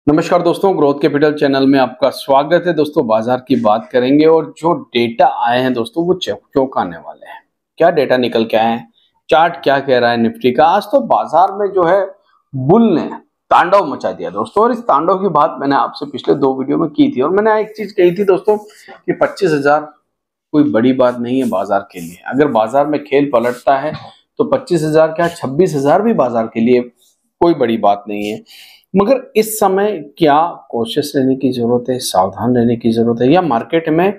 नमस्कार दोस्तों, growth capital channel में आपका स्वागत है। दोस्तों बाजार की बात करेंगे और जो डेटा आए हैं दोस्तों वो चौंकाने वाले हैं। क्या डेटा निकल के आए हैं, चार्ट क्या कह रहा है निफ्टी का। आज तो बाजार में जो है बुल ने तांडव मचा दिया दोस्तों, और इस तांडव की बात मैंने आपसे पिछले 2 वीडियो में की थी। और मैंने एक चीज कही थी दोस्तों कि 25,000 कोई बड़ी बात नहीं है बाजार के लिए। अगर बाजार में खेल पलटता है तो 25,000 क्या 26,000 भी बाजार के लिए कोई बड़ी बात नहीं है। मगर इस समय क्या कॉशियस रहने की जरूरत है, सावधान रहने की जरूरत है, या मार्केट में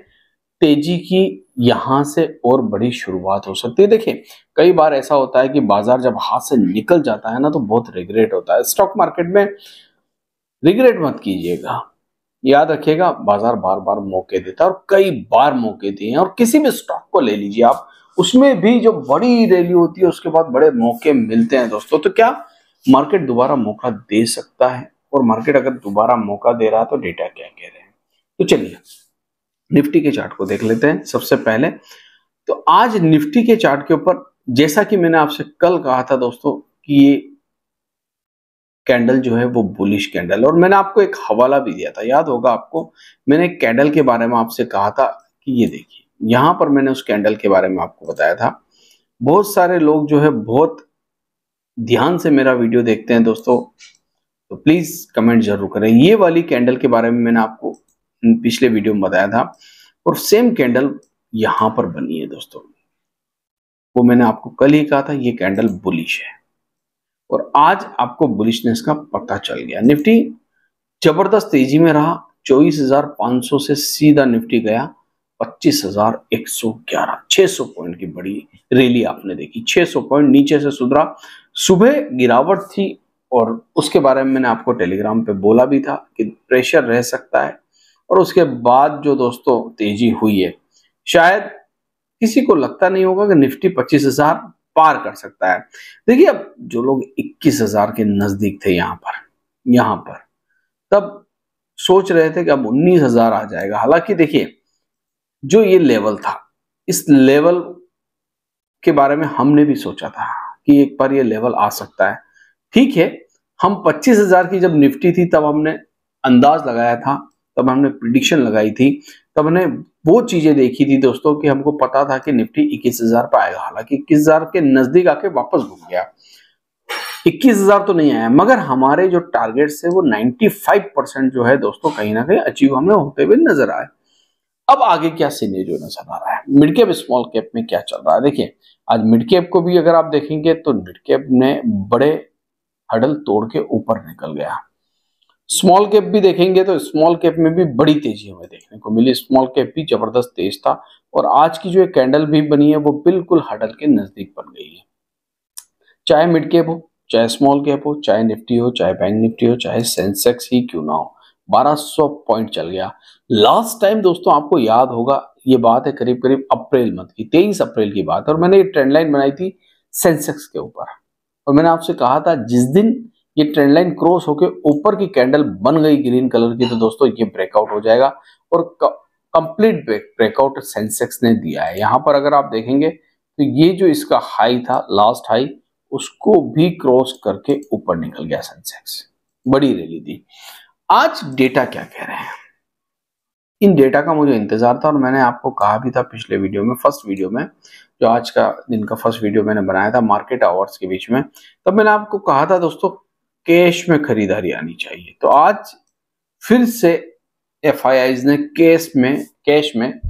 तेजी की यहां से और बड़ी शुरुआत हो सकती है। देखिए, कई बार ऐसा होता है कि बाजार जब हाथ से निकल जाता है ना तो बहुत रिग्रेट होता है। स्टॉक मार्केट में रिग्रेट मत कीजिएगा, याद रखिएगा बाजार बार बार मौके देता है और कई बार मौके दिए हैं। और किसी भी स्टॉक को ले लीजिए आप, उसमें भी जो बड़ी रैली होती है उसके बाद बड़े मौके मिलते हैं दोस्तों। तो क्या मार्केट दोबारा मौका दे सकता है, और मार्केट अगर दोबारा मौका दे रहा है तो डेटा क्या कह रहे हैं। तो चलिए निफ्टी के चार्ट को देख लेते हैं सबसे पहले। तो आज निफ्टी के चार्ट के ऊपर, जैसा कि मैंने आपसे कल कहा था दोस्तों कि ये कैंडल जो है वो बुलिश कैंडल, और मैंने आपको एक हवाला भी दिया था, याद होगा आपको। मैंने एक कैंडल के बारे में आपसे कहा था कि ये देखिए, यहां पर मैंने उस कैंडल के बारे में आपको बताया था। बहुत सारे लोग जो है बहुत ध्यान से मेरा वीडियो देखते हैं दोस्तों, तो प्लीज कमेंट जरूर करें। ये वाली कैंडल के बारे में मैंने आपको पिछले वीडियो में बताया था, और सेम कैंडल यहां पर बनी है दोस्तों। वो मैंने आपको कल ही कहा था ये कैंडल बुलिश है, और आज आपको बुलिशनेस का पता चल गया। निफ्टी जबरदस्त तेजी में रहा, 24,500 से सीधा निफ्टी गया 25,111। 600 पॉइंट की बड़ी रैली आपने देखी, 600 पॉइंट नीचे से सुधरा। सुबह गिरावट थी, और उसके बारे में मैंने आपको टेलीग्राम पे बोला भी था कि प्रेशर रह सकता है। और उसके बाद जो दोस्तों तेजी हुई है, शायद किसी को लगता नहीं होगा कि निफ्टी 25,000 पार कर सकता है। देखिए, अब जो लोग 21,000 के नजदीक थे यहां पर तब सोच रहे थे कि अब 19,000 आ जाएगा। हालांकि देखिए, जो ये लेवल था, इस लेवल के बारे में हमने भी सोचा था कि एक बार ये लेवल आ सकता है। ठीक है, हम 25,000 की जब निफ्टी थी तब हमने अंदाज लगाया था, तब हमने प्रिडिक्शन लगाई थी, तब हमने वो चीजें देखी थी दोस्तों कि हमको पता था कि निफ्टी 21,000 पर आएगा। हालांकि 21,000 के नजदीक आके वापस घूम गया, 21,000 तो नहीं आया, मगर हमारे जो टारगेट्स है वो 95% जो है दोस्तों कहीं ना कहीं अचीव हमें होते हुए नजर आए। अब आगे क्या सिनेरियो नजर आ रहा है, मिड कैप स्मॉल कैप में क्या चल रहा है। देखिए, आज मिड कैप को भी अगर आप देखेंगे तो मिड कैप ने बड़े हडल तोड़ के ऊपर निकल गया। स्मॉल कैप भी देखेंगे तो स्मॉल कैप में भी बड़ी तेजी हमें देखने को मिली, स्मॉल कैप भी जबरदस्त तेज था। और आज की जो एक कैंडल भी बनी है वो बिल्कुल हडल के नजदीक बन गई है। चाहे मिड कैप हो, चाहे स्मॉल कैप हो, चाहे निफ्टी हो, चाहे बैंक निफ्टी हो, चाहे सेंसेक्स ही क्यों ना हो, 1200 पॉइंट चल गया। लास्ट टाइम दोस्तों आपको याद होगा, ये बात है करीब करीब अप्रैल मंथ की, 23 अप्रैल की बात है, और मैंने ये ट्रेंड लाइन बनाई थी सेंसेक्स के ऊपर। और मैंने आपसे कहा था जिस दिन ये ट्रेंड लाइन क्रॉस होकर ऊपर की कैंडल बन गई ग्रीन कलर की, तो दोस्तों ये ब्रेकआउट हो जाएगा। और कंप्लीट ब्रेकआउट सेंसेक्स ने दिया है। यहां पर अगर आप देखेंगे तो ये जो इसका हाई था, लास्ट हाई, उसको भी क्रॉस करके ऊपर निकल गया सेंसेक्स, बड़ी रैली थी। आज डेटा क्या कह रहे हैं, इन डेटा का मुझे इंतजार था, और मैंने आपको कहा भी था पिछले वीडियो में, फर्स्ट वीडियो में, जो आज का दिन का फर्स्ट वीडियो मैंने बनाया था मार्केट आवर्स के बीच में, तब मैंने आपको कहा था दोस्तों कैश में खरीदारी आनी चाहिए। तो आज फिर से एफआईआईज ने कैश में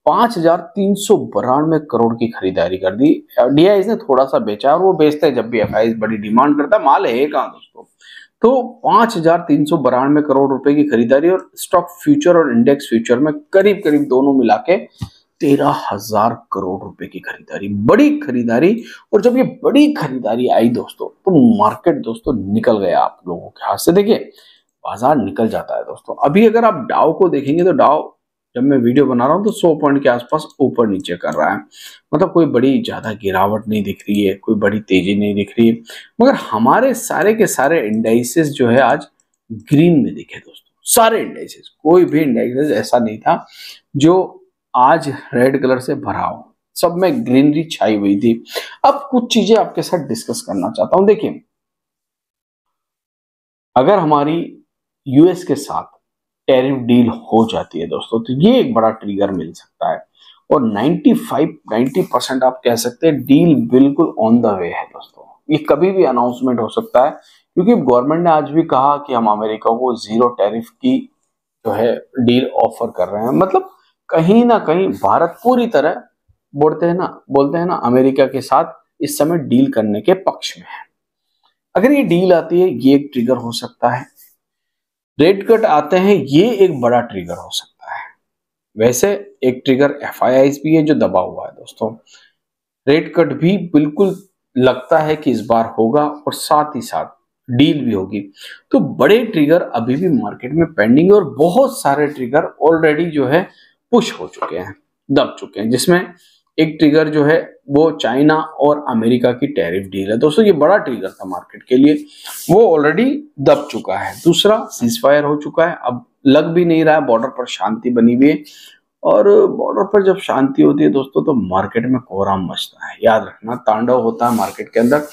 5,392 करोड़ की खरीदारी कर दी। डीआईज ने थोड़ा सा बेचा, और वो बेचते हैं जब भी एफआईआईज बड़ी डिमांड करता है, माल है कहां दोस्तों। तो 5,392 करोड़ रुपए की खरीदारी, और स्टॉक फ्यूचर और इंडेक्स फ्यूचर में करीब करीब दोनों मिला के 13,000 करोड़ रुपए की खरीदारी, बड़ी खरीदारी। और जब ये बड़ी खरीदारी आई दोस्तों तो मार्केट दोस्तों निकल गया आप लोगों के हाथ से। देखिए, बाजार निकल जाता है दोस्तों। अभी अगर आप डाउ को देखेंगे तो डाउ, जब मैं वीडियो बना रहा हूं तो 100 पॉइंट के आसपास ऊपर नीचे कर रहा है, मतलब कोई बड़ी ज्यादा गिरावट नहीं दिख रही है, कोई बड़ी तेजी नहीं दिख रही है। मगर हमारे सारे के सारे इंडाइसेस जो है आज ग्रीन में दिखे दोस्तों, सारे इंडाइसेस, कोई भी इंडाइसेस ऐसा नहीं था जो आज रेड कलर से भरा हो, सब में ग्रीनरी छाई हुई थी। अब कुछ चीजें आपके साथ डिस्कस करना चाहता हूं। देखिए, अगर हमारी यूएस के साथ टैरिफ डील हो जाती है दोस्तों, तो ये एक बड़ा ट्रिगर मिल सकता है। और 90% आप कह सकते हैं डील बिल्कुल ऑन द वे है दोस्तों। ये कभी भी अनाउंसमेंट हो सकता है, क्योंकि गवर्नमेंट ने आज भी कहा कि हम अमेरिका को जीरो टैरिफ की जो है डील ऑफर कर रहे हैं। मतलब कहीं ना कहीं भारत पूरी तरह बोलते हैं ना अमेरिका के साथ इस समय डील करने के पक्ष में है। अगर ये डील आती है, ये एक ट्रिगर हो सकता है। रेट कट आते हैं, ये एक बड़ा ट्रिगर हो सकता है। वैसे एक ट्रिगर एफआईआई भी है जो दबा हुआ है दोस्तों। रेट कट भी बिल्कुल लगता है कि इस बार होगा, और साथ ही साथ डील भी होगी। तो बड़े ट्रिगर अभी भी मार्केट में पेंडिंग है, और बहुत सारे ट्रिगर ऑलरेडी जो है पुश हो चुके हैं, दब चुके हैं। जिसमें एक ट्रिगर जो है वो चाइना और अमेरिका की टैरिफ डील है दोस्तों। ये बड़ा ट्रिगर था मार्केट के लिए, वो ऑलरेडी दब चुका है। दूसरा सीजफायर हो चुका है, अब लग भी नहीं रहा है, बॉर्डर पर शांति बनी हुई है। और बॉर्डर पर जब शांति होती है दोस्तों, तो मार्केट में कोहराम मचता है, याद रखना, तांडव होता है मार्केट के अंदर।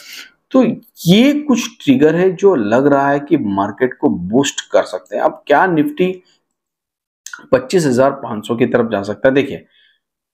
तो ये कुछ ट्रिगर है जो लग रहा है कि मार्केट को बूस्ट कर सकते हैं। अब क्या निफ्टी 25,500 की तरफ जा सकता है? देखिए,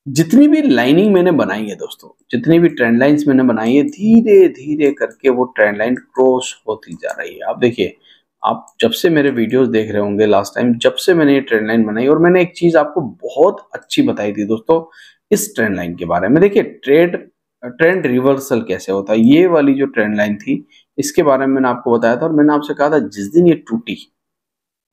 जितनी भी लाइनिंग मैंने बनाई है दोस्तों, जितनी भी ट्रेंड लाइंस मैंने बनाई है, धीरे धीरे करके वो ट्रेंड लाइन क्रॉस होती जा रही है। आप देखिए, आप जब से मेरे वीडियोस देख रहे होंगे लास्ट टाइम, जब से मैंने ये ट्रेंड लाइन बनाई, और मैंने एक चीज आपको बहुत अच्छी बताई थी दोस्तों इस ट्रेंड लाइन के बारे में। देखिए, ट्रेंड रिवर्सल कैसे होता है। ये वाली जो ट्रेंड लाइन थी, इसके बारे में मैंने आपको बताया था, और मैंने आपसे कहा था जिस दिन ये टूटी,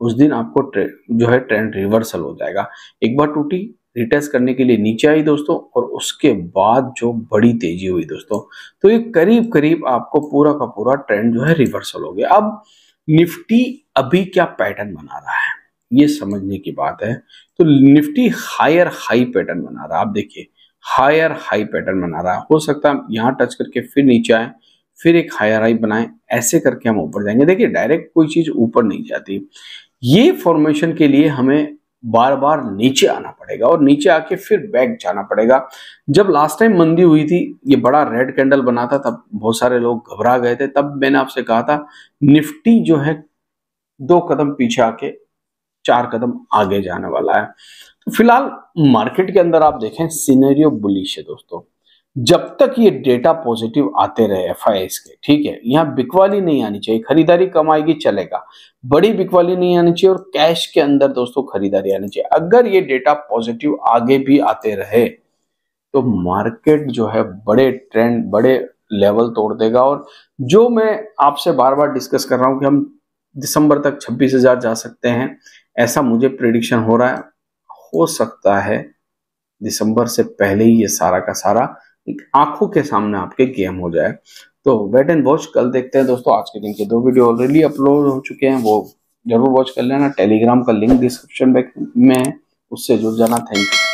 उस दिन आपको जो है ट्रेंड रिवर्सल हो जाएगा। एक बार टूटी, रिटेस्ट करने के लिए नीचे आई दोस्तों, और उसके बाद जो बड़ी तेजी हुई दोस्तों, तो ये करीब करीब आपको पूरा का पूरा ट्रेंड जो है रिवर्सल हो गया। अब निफ्टी अभी क्या पैटर्न बना रहा है, ये समझने की बात है। तो निफ्टी हायर हाई पैटर्न बना रहा है। आप देखिए, हायर हाई पैटर्न बना रहा है। हो सकता है यहाँ टच करके फिर नीचे आए, फिर एक हायर हाई बनाए, ऐसे करके हम ऊपर जाएंगे। देखिए, डायरेक्ट कोई चीज ऊपर नहीं जाती। ये फॉर्मेशन के लिए हमें बार बार नीचे आना पड़ेगा, और नीचे आके फिर बैक जाना पड़ेगा। जब लास्ट टाइम मंदी हुई थी, ये बड़ा रेड कैंडल बना था, तब बहुत सारे लोग घबरा गए थे। तब मैंने आपसे कहा था निफ्टी जो है 2 कदम पीछे आके 4 कदम आगे जाने वाला है। तो फिलहाल मार्केट के अंदर आप देखें, सिनेरियो बुलिश है दोस्तों। जब तक ये डेटा पॉजिटिव आते रहे एफआईआईस के, ठीक है, यहाँ बिकवाली नहीं आनी चाहिए। खरीदारी कम आएगी चलेगा, बड़ी बिकवाली नहीं आनी चाहिए, और कैश के अंदर दोस्तों खरीदारी आनी चाहिए। अगर ये डेटा पॉजिटिव आगे भी आते रहे, तो मार्केट जो है बड़े ट्रेंड, बड़े लेवल तोड़ देगा। और जो मैं आपसे बार बार डिस्कस कर रहा हूं कि हम दिसंबर तक 26,000 जा सकते हैं, ऐसा मुझे प्रिडिक्शन हो रहा है। हो सकता है दिसंबर से पहले ही ये सारा का सारा आंखों के सामने आपके गेम हो जाए। तो वेट एंड वॉच, कल देखते हैं दोस्तों। आज के दिन के 2 वीडियो ऑलरेडी अपलोड हो चुके हैं, वो जरूर वॉच कर लेना। टेलीग्राम का लिंक डिस्क्रिप्शन में है, उससे जुड़ जाना। Thank you.